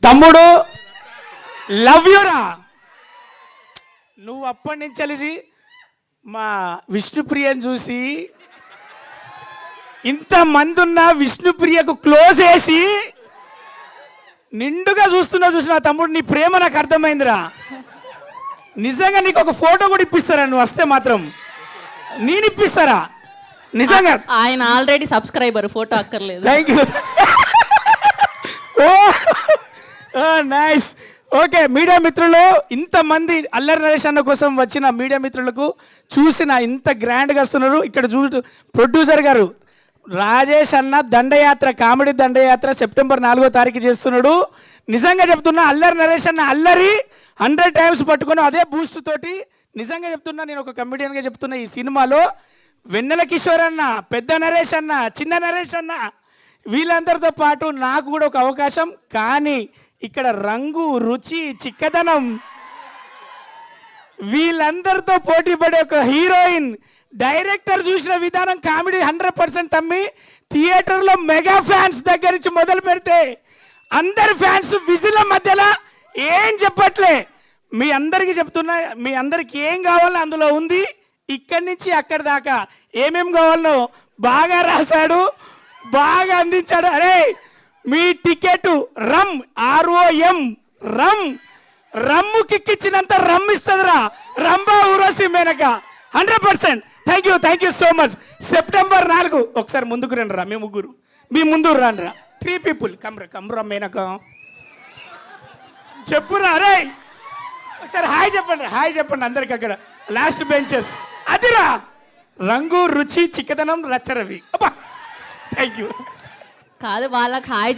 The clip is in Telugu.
తమ్ముడు లవ్ యూరా. నువ్వు అప్పటి నుంచి కలిసి మా విష్ణుప్రియని చూసి ఇంతమంది ఉన్న విష్ణుప్రియకు క్లోజ్ చేసి నిండుగా చూసిన తమ్ముడు, నీ ప్రేమ నాకు అర్థమైందిరా. నిజంగా నీకు ఒక ఫోటో కూడా ఇప్పిస్తారా నువ్వు వస్తే మాత్రం? నేను ఇప్పిస్తారా నిజంగా? ఆయన ఆల్రెడీ సబ్స్క్రైబర్, ఫోటో అక్కర్లేదు. Thank you. Nice. Okay media మిత్రులు, ఇంతమంది అల్లరి నరేష్ అన్న కోసం వచ్చిన మీడియా మిత్రులకు చూసిన ఇంత గ్రాండ్గా వస్తున్నారు. ఇక్కడ ప్రొడ్యూసర్ గారు రాజేష్ అన్న దండయాత్ర, కామెడీ దండయాత్ర సెప్టెంబర్ 4వ తారీఖు చేస్తున్నాడు. నిజంగా చెప్తున్నా, అల్లరి నరేష్ అన్న అల్లరి 100 టైమ్స్ పట్టుకొని అదే బూస్ట్ తోటి, నిజంగా చెప్తున్నా, నేను ఒక కమెడియన్గా చెప్తున్నా, ఈ సినిమాలో వెన్నెల కిషోర్ అన్న, పెద్ద నరేష్ అన్న, చిన్న నరేష్ అన్న, వీళ్ళందరితో పాటు నాకు కూడా ఒక అవకాశం. కానీ ఇక్కడ రంగు, రుచి, చిక్కదనం, వీళ్ళందరితో పోటీ పడే ఒక హీరోయిన్, డైరెక్టర్ చూసిన విధానం కామెడీ 100% తమ్మి. థియేటర్లో మెగా ఫ్యాన్స్ దగ్గర నుంచి మొదలు పెడితే అందరి ఫ్యాన్స్ విజిల మధ్యలో ఏం చెప్పట్లే. మీ అందరికీ చెప్తున్నా, మీ అందరికి ఏం కావాలో అందులో ఉంది. ఇక్కడి నుంచి అక్కడి దాకా ఏమేం కావాలో బాగా రాశాడు, బాగా అందించాడు. అరే మీ ticket rum, ROM rum, rum కిక్కిచ్చినంత రమ్ ఇస్తుందిరా రంభా ఊరసి Menaka. 100%. Thank you so much. September 4 ఒకసారి ముందుకు రండి రా, మీ ముగ్గురు మీ ముందు రండి రా. 3 people కమ్రా మేనక చెప్పురా. అరే ఒకసారి హాయ్ చెప్పండి అందరికి అక్కడ లాస్ట్ బెంచెస్. అదిరా రంగు, రుచి, చిక్కదనం, రచ్చరవి. అబ్బా థ్యాంక్ యూ. కాదు, వాళ్ళకి హాయ్